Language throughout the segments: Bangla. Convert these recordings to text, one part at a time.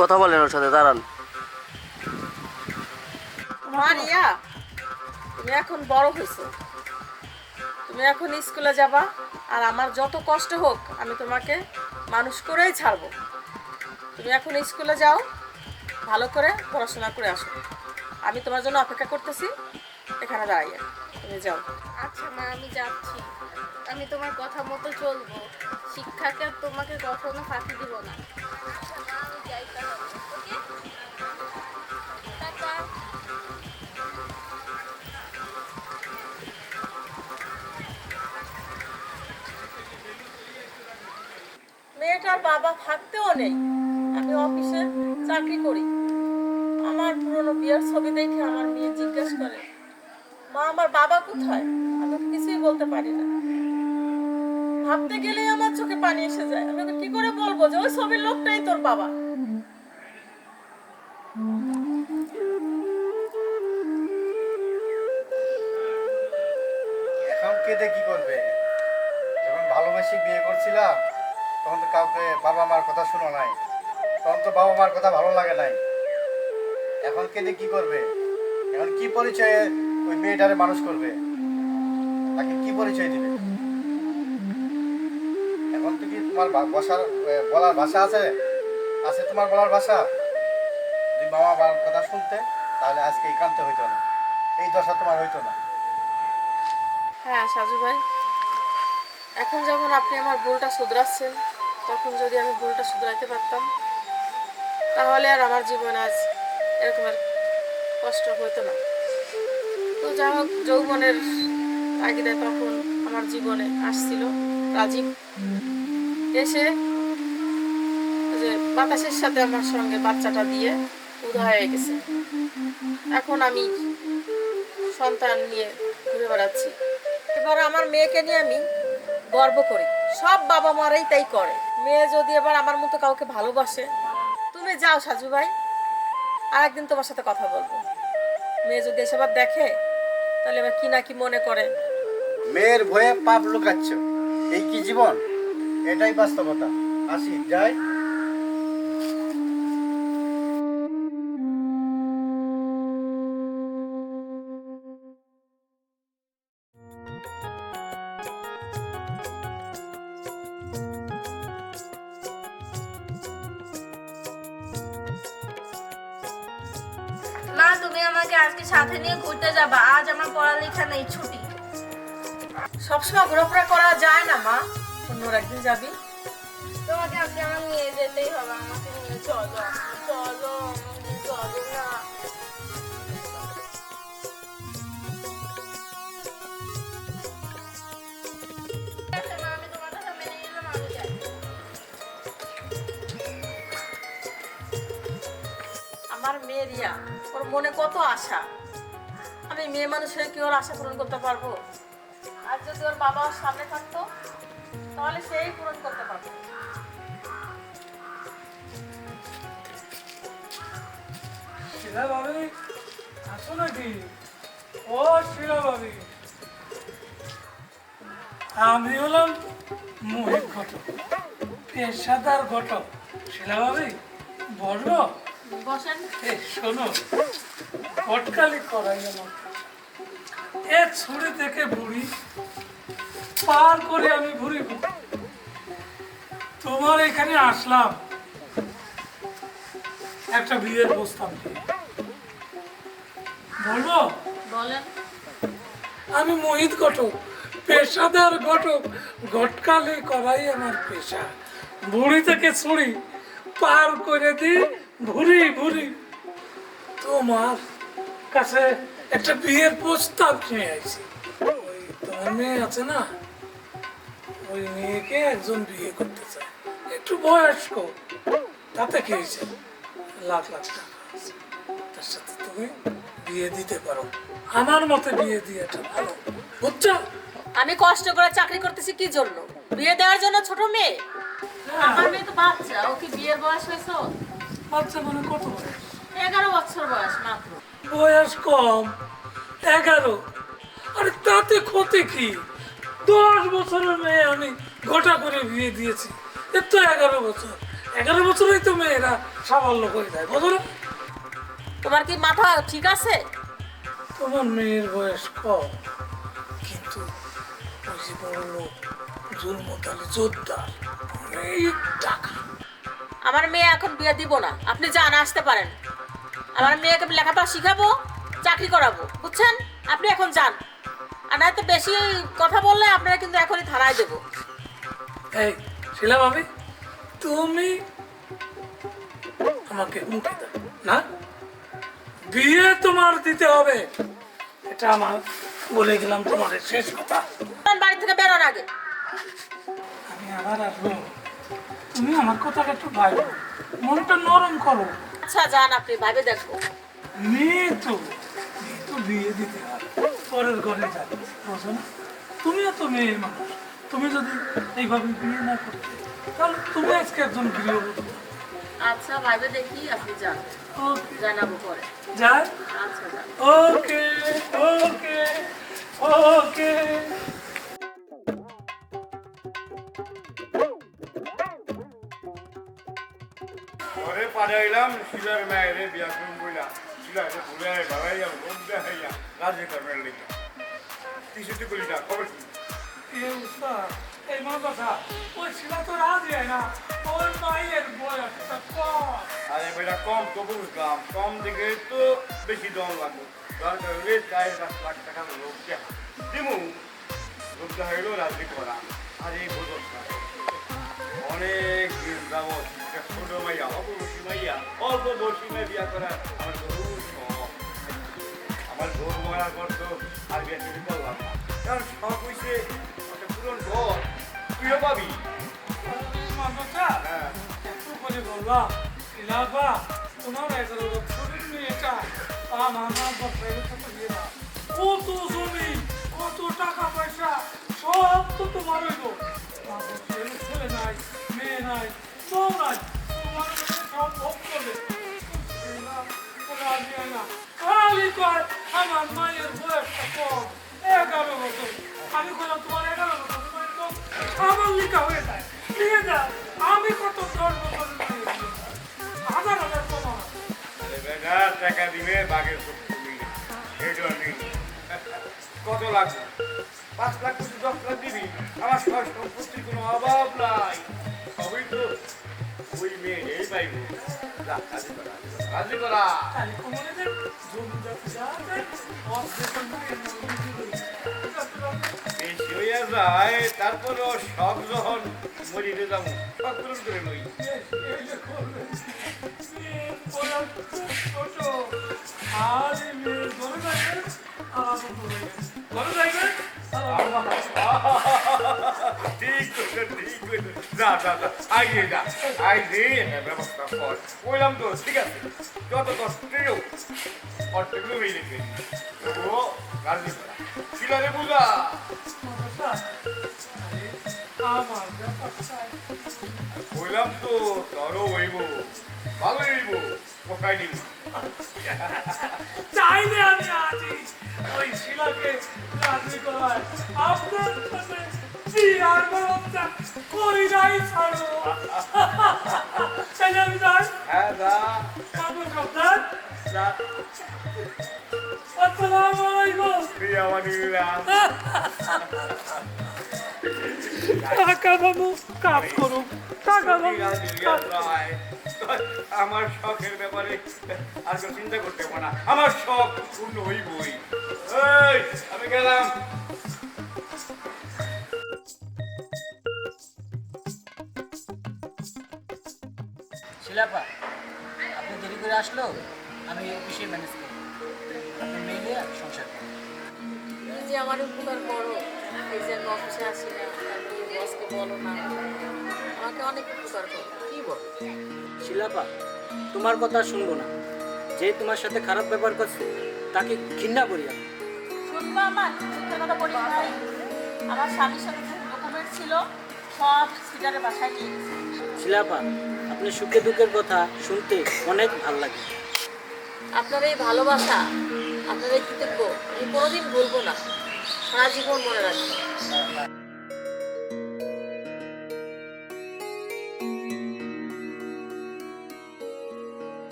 কথা বলেন ওর সাথে, দাঁড়ান। মারিয়া, তুমি এখন বড় হয়েছো, তুমি এখন স্কুলে যাবা, আর আমার যত কষ্ট হোক আমি তোমাকে মানুষ করেই ছাড়বো। তুমি এখন স্কুলে যাও, ভালো করে পড়াশোনা করে আসো। আমি তোমার জন্য অপেক্ষা করতেছি এখানে দাঁড়াইয়া, তুমি যাও। আচ্ছা মা, আমি যাচ্ছি। আমি তোমার কথা মতো চলবো। শিক্ষাকে তোমাকে কখনো ফাঁকি দিব না। আচ্ছা মা, আমি যাই তাহলে। ওকে, টাটা। মেয়েটার বাবা থাকতেও নেই, আমি অফিসে চাকরি করি। আমার পুরনো বিয়ের ছবি দেখে আমার মেয়ে জিজ্ঞেস করে, মা আমার বাবা কোথায়? আমি ওকে কিছুই বলতে পারি না। ভাবতে গেলেই আমার চোখে পানি এসে যায়। আমি ওকে কি করে বলবো যে ওই ছবির লোকটাই তোর বাবা? এখন কেঁদে কি করবে? যখন ভালোবেসে বিয়ে করছিলাম তখন তো কাউকে বাবা মার কথা শুনো নাই, তখন তো বাবা মার কথা ভালো লাগে নাই। এখন কেঁদে কি করবে? এখন কি পরিচয়ে ওই মেয়েটারে মানুষ করবে? তাকে কি পরিচয় দিবে? এখন তো কি তোমার বলার ভাষা আছে? আছে তোমার বলার ভাষা? যদি বাবা মার কথা শুনতে তাহলে আজকে এই কান্তে হইতো না, এই দশা তোমার হইতো না। হ্যাঁ সাজু ভাই, এখন যখন আপনি আমার ভুলটা শুধরাচ্ছেন, তখন যদি আমি ভুলটা শুধরাইতে পারতাম তাহলে আর আমার জীবনে আজ এরকম আর কষ্ট হতো না। তো যা হোক, যৌবনের তাগিদে তখন আমার জীবনে আসছিল রাজীব, এসে যে বাতাসের সাথে আমার সঙ্গে বাচ্চাটা দিয়ে উদা হয়ে গেছে। এখন আমি সন্তান নিয়ে ঘুরে বেড়াচ্ছি। এবার আমার মেয়েকে নিয়ে আমি গর্ব করি, সব বাবা মারাই তাই করে। মেয়ে যদি এবার আমার মতো কাউকে ভালোবাসে, তুমি যাও সাজু ভাই, আরেকদিন তোমার সাথে কথা বলবো। মেয়ে যদি এসব দেখে তাহলে এবার কি না কি মনে করে। মেয়ের ভয়ে পাপ লুকাচ্ছ, এই কি জীবন? এটাই বাস্তবতা। আসি, যাই। মা, তুমি আমাকে আজকে সাথে নিয়ে ঘুরতে যাবা। আজ আমার পড়ালেখা নেই, ছুটি। সবসময় ঘোরাফেরা করা যায় না মা, অন্য একদিন যাবি। তোমাকে আজকে আমার নিয়ে যেতেই হবে। আমাকে নিয়ে চলো, চলো, আমাকে চলো না। আচ্ছা মা, আমি তোমার কথা মেনে নিলাম, আমি যাই। আমার মেয়ে রিয়া, ওর মনে কত আশা। আমি মেয়ে মানুষের কি ওর আশা পূরণ করতে পারবো? আর যদি ওর বাবা ওর সামনে থাকতো তাহলে সেই পূরণ করতে পারতো। শিলা ভাবি, আসো নাকি? ও শিলা ভাবি, আমি হলাম মোহিত ঘটক, পেশাদার ঘটক। শিলা ভাবি, বলো। বসেন। শোনো, কটকালি করাই আমার এ ছুরি থেকে বুড়ি পার করে আমি ঘুরি। তোমার এখানে আসলাম একটা বিয়ের প্রস্তাব নিয়ে। বলবো? বলেন। আমি মোহিত ঘটক, পেশাদার ঘটক। ঘটকালি করাই আমার পেশা। বুড়ি থেকে ছুরি পার করে দিই ভুরি ভুরি। তোমার কাছে একটা বিয়ের প্রস্তাব নিয়ে আসছি। ওই তোমার মেয়ে আছে না, ওই মেয়েকে একজন বিয়ে করতে চায়, একটু বয়স্ক। তাতে কি হয়েছে, লাখ লাখ টাকা আছে, তার সাথে তুমি বিয়ে দিতে পারো। আমার মতে বিয়ে দিয়েটা ভালো, বুঝছো? আমি কষ্ট করে চাকরি করতেছি কি জন্য? বিয়ে দেওয়ার জন্য? ছোট মেয়ে, আমার মেয়ে তো বাচ্চা, ও কি বিয়ের বয়স হয়েছে? বাচ্চা মানে কত বয়স? 11 বছর বয়স মাত্র। বয়স কম, 11। আরে তাতে ক্ষতি কি? 10 বছরের মেয়ে আমি গোটা করে বিয়ে দিয়েছি, এর তো 11 বছর। 11 বছরেই তো মেয়েরা সামান্য হয়ে যায়, বুঝো না? তোমার কি মাথা ঠিক আছে? তোমার মেয়ের বয়স কম, কিন্তু ওই যে বড় লোক জুলমতালি জোরদার, অনেক টাকা। আমার মেয়ে এখন বিয়ে দিব না, আপনি যান, আসতে পারেন। আমার মেয়েকে লেখাপড়া শিখাবো, চাকরি করাবো, বুঝছেন? আপনি এখন যান, আর নয়তো বেশি কথা বললে আপনারা কিন্তু এখনই থানায় দেবো। এই শিলা ভাবি, তুমি আমাকে হুমকি দাও না, বিয়ে তোমার দিতে হবে, এটা আমার বলে গেলাম তোমাদের শেষ কথা। বাড়ি থেকে বেরোন আগে। আমি আবার আসবো, তুমি আমার কথাটা একটু ভাবো, মনটা নরম করো। আচ্ছা যান, আপনি ভাবে দেখবো। মেয়ে তো বিয়ে দিতে হবে, পরের ঘরে যাবে, বুঝো না? তুমিও তো মেয়ে মানুষ, তুমি যদি এইভাবে বিয়ে না করতে, তাহলে তুমি আজকে একজন গৃহবধূ। আচ্ছা ভাবে দেখি, আপনি যান, ওকে, জানাবো পরে। যাই। আচ্ছা যান। ওকে ওকে ওকে। ঘরে পাঠাইলাম শিলার মায়েরে বিয়া করুন বইলা, শিলাকে ভুলে ভাবাইয়া বন্ধা হইয়া রাজি করবেন লিখা কিছুতে করি না, খবর কি? এই উস্তাদ, এই মা কথা, ওই ছেলে তো রাজি হয় না, ওর মায়ের বয়সটা কম। আরে বেটা কম তো বুঝলাম, কম দিকে তো বেশি দম লাগবে, দরকার হলে 4-5 লাখ টাকা লোক দিমু, লোকটা হইলো রাজি করা। আর এই বোঝো অনেক দিন যাবৎ একটা ছোট মাইয়া, অপবসী মাইয়া, অল্প বসি মেয়ে বিয়া করা আমার বহু শখ। আমার ঘর মরার পর তো আর বিয়া শুরু করলাম না, কারণ শখ হয়েছে একটা পুরন ঘর, তুইও পাবি। মা কথা হ্যাঁ একটু করে বললাম, ইলাবা তোমার 11 বছরের মেয়েটা আমার মা বাপের সাথে বিয়ে না, কত জমি, কত টাকা পয়সা, সব তো তোমার হইব। মা বাপের ছেলে নাই, মেয়ে নাই, বউ নাই, তোমার মেয়ে সব ভোগ করবে। রাজি হয় না, খালি কয় আমার মায়ের বয়সটা কম, 11 বছর। আমি বললাম তোমার 11 বছর বয়স কম, আমার লিখা হয়ে যায়, নিয়ে যা। আমি কত 10 বছর হাজার হাজার কমা। আরে বেটা টাকা দিবে বাঘের শক্তি মিলে, এটা নেই। কত লাগবে? 5 লাখ কিছু 10 লাখ দিবি, আমার সব সম্পত্তির কোনো অভাব নাই, সবই তো ওই মেয়ে এই পাইব। যা রাজি করা, রাজি করা। তাহলে কমনে দেন, জমি যাতে যা দেন, অর্ধেক নিয়ে বেশি হইয়া যায়, তারপরও সব যখন মরিতে যাবো, সব পূরণ করে লই। ঠিক কইছো, ঠিক কইছো। যা যা যা, আইয়ে যা, আইয়ে একটা ব্যবস্থা কর। বললাম তো, ঠিক আছে, যত কষ্টেই হোক অর্ধেকগুলো মেয়ে রেখে ও রাজি করা, শিলারে বুঝা। বললাম তো তোরও হইব, ভালো হইব, পোকাই নিব। চাইলে আমি আজই ওই শিলাকে রাজি করাই, আপনার সাথে বিয়ার ব্যবস্থা করি নাই ছাড়ো। তাহলে আমি যাই, হ্যাঁ যা কাপড় সাবধান। যা, আসসালামু আলাইকুম। প্রিয়া মানিলা। টাকা বাবু কাজ করুক, টাকা বাবু কাজ আমার শখের ব্যাপারে আর কেউ চিন্তা করতে পারে না, আমার শখ পূর্ণ হইবই। এই আমি গেলাম। শিলাপা, আপনি দেরি করে আসলো, আমি এই বিষয়ে ম্যানেজ করি, আপনি মেয়ে আর সংসার করেন। তুমি যে আমার উপকার করো, এই যে আমি অফিসে আসি না, তারপরে বসকে বলো না, আমাকে অনেক উপকার করো। কি বল শিলাপা, তোমার কথা শুনবো না, যে তোমার সাথে খারাপ ব্যবহার করছে তাকে ঘৃণা করি আমি। শুনবা আমার মিথ্যে কথা বলি নাই, আমার স্বামীর সাথে যে ডকুমেন্ট ছিল সব সিটারের বাসায় নিয়ে গেছে। শিলাপা, আপনি সুখে দুঃখের কথা শুনতে অনেক ভালো লাগে। আপনার এই ভালোবাসা, আপনার এই কৃতজ্ঞ আমি কোনোদিন ভুলবো না, সারা জীবন মনে রাখবো।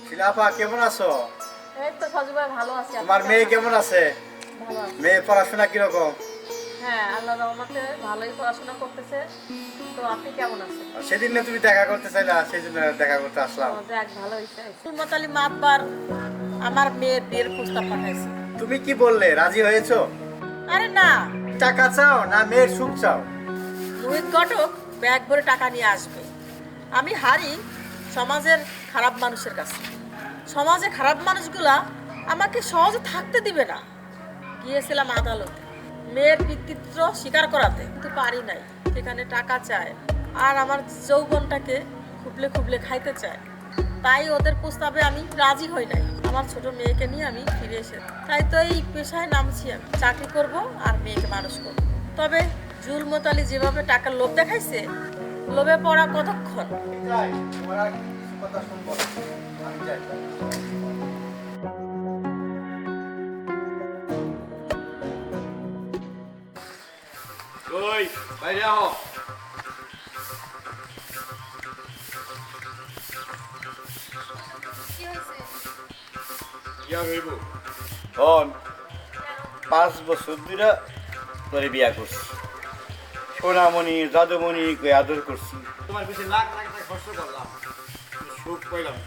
শিলাপা কেমন আছো? এই তো সাজু ভাই ভালো আছি। আপনি তোমার মেয়ে কেমন আছে? ভালো আছি। মেয়ে পড়াশোনা কিরকম? হ্যাঁ, আল্লাহর রহমতে ভালোই পড়াশোনা করতেছে। তো আপনি কেমন আছেন? সেদিন না তুমি দেখা করতে চাইলা, সেই জন্য দেখা করতে আসলাম। যাক, ভালো হয়েছে। সুলমত আলী মাতবার আমার মেয়ের বিয়ের প্রস্তাব পাঠাইছে। তুমি কি বললে, রাজি হয়েছো? আরে না, টাকা চাও না মেয়ের সুখ চাও? রোহিত ঘটক ব্যাগ ভরে টাকা নিয়ে আসবে। আমি হারি সমাজের খারাপ মানুষের কাছে। সমাজে খারাপ মানুষগুলা আমাকে সহজে থাকতে দিবে না। গিয়েছিলাম আদালতে মেয়ের পিতৃত্ব স্বীকার করাতে, কিন্তু পারি নাই। সেখানে টাকা চায় আর আমার যৌবনটাকে খুবলে খুবলে খাইতে চায়। তাই ওদের প্রস্তাবে আমি রাজি হই নাই। আমার ছোট মেয়েকে নিয়ে আমি ফিরে এসে, তাই তো এই পেশায় নামছি। আমি চাকরি করব আর মেয়েকে মানুষ করব। তবে জুলমত আলী যেভাবে টাকার লোভ দেখাইছে, লোভে পড়া কতক্ষণ। যাই, তোমার আর কিছু কথা শুনবো না। আমি যাই। ওই বাইরে আও। কি হয়েছে? কি আর হইব? শোন, 5 বছর ধরে তোরে বিয়া করছি। সোনামণি জাদুমণি কই আদর করছি। তোমার পিছে লাখ লাখ টাকা খরচ করলাম, কিন্তু সুখ পাইলাম না।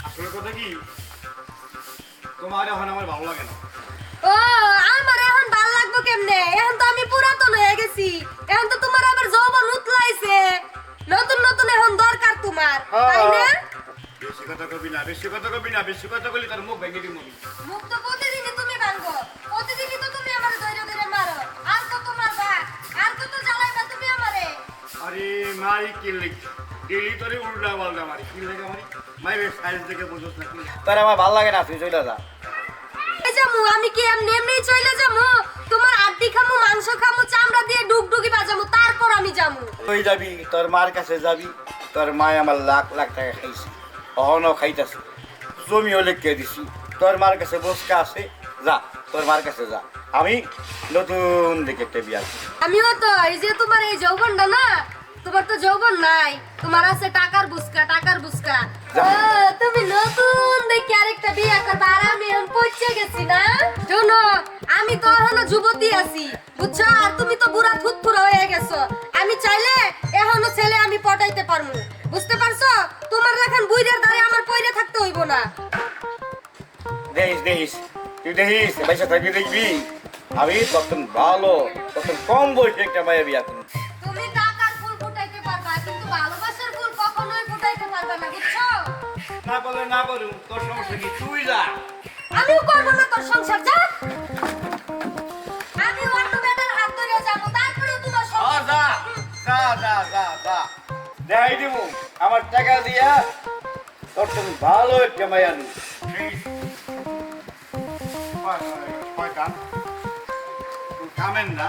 আসলে কথা কি, তোমার এখন আমার ভালো লাগে না। ও, আমার এখন ভালো লাগবো কেমনে? এখন তো আমি পুরাতন হয়ে গেছি। এখন তো তোমার আবার যৌবন উতলাইছে। নতুন নতুন এখন দরকার তোমার, তাই না? বেশি কথা কবি না, বেশি কথা কবি না, বেশি কথা বলি তার মুখ ভেঙে দিব। মুখ তো প্রতিদিনই তুমি ভাঙো, প্রতিদিনই তো তুমি আমার ধৈর্য ধরে মারো। আর কত মারবা? আর কত জ্বালাইবা তুমি আমারে? আরে মারি কি লেগে ডেলি তোরে উল্টা পাল্টা মারি, কি লেগে মারি? মায়ের সাইজ দেখে বুঝোস না কি? তোর আমার ভালো লাগে না, তুই চলে যা। এই যামু আমি কি এমনি এমনি চলে যামু? তোমার আড্ডি খামু, মাংস খামু, চামড়া দিয়ে ডুগডুগি বাজামু, তারপর আমি যামু। তুই যাবি, তোর মার কাছে যাবি। তোর মায় আমার লাখ লাখ টাকা খাইছে, অহনও খাইতেছে। জমিও লিখে দিছি। তোর মার কাছে বসকা আছে, যা তোর মার কাছে যা। আমি নতুন দেখে একটা বিয়া করছি। আমিও তো এই যে তোমার এই যৌবনটা না, তোমার তো যৌবন নাই, তোমার আছে টাকার বুসকা, টাকার বুসকা। ও, তুমি নতুন দেখে আরেকটা বিয়ে করবা আর আমি এখন পৌঁছে গেছি না? শোনো, আমি তো এখনো যুবতী আছি, বুঝছো? আর তুমি তো বুড়া থুতথুরা হয়ে গেছো। আমি চাইলে এখনো ছেলে আমি পটাইতে পারমু, বুঝতে পারছো? তোমার লেখান বুইড়ার দ্বারে আমার পয়রে থাকতে হইব না। দেখিস দেখিস, তুই দেখিস পয়সা থাকবি দেখবি। আমি তখন ভালো, তখন কম বয়সে একটা মায়ের বিয়া করবো। তুমি টাকার ফুল ফুটাইতে পারবা, কিন্তু ভালোবাসার ফুল কখনোই ফুটাইতে পারবা না, বুঝছো? না বলে না বলুন, তোর সমস্যা কি? তুই যা। আমিও করবো না তোর সংসার, যা। আমি অন্য মেয়েদের হাত ধরে যাবো, তারপরেও তোমার সংসার। যা যা যা যা যা, দেখাই দিব আমার টাকা দিয়া তোর তুমি ভালো একটা মায়া আনি। শয়তান, তুই কামেন না।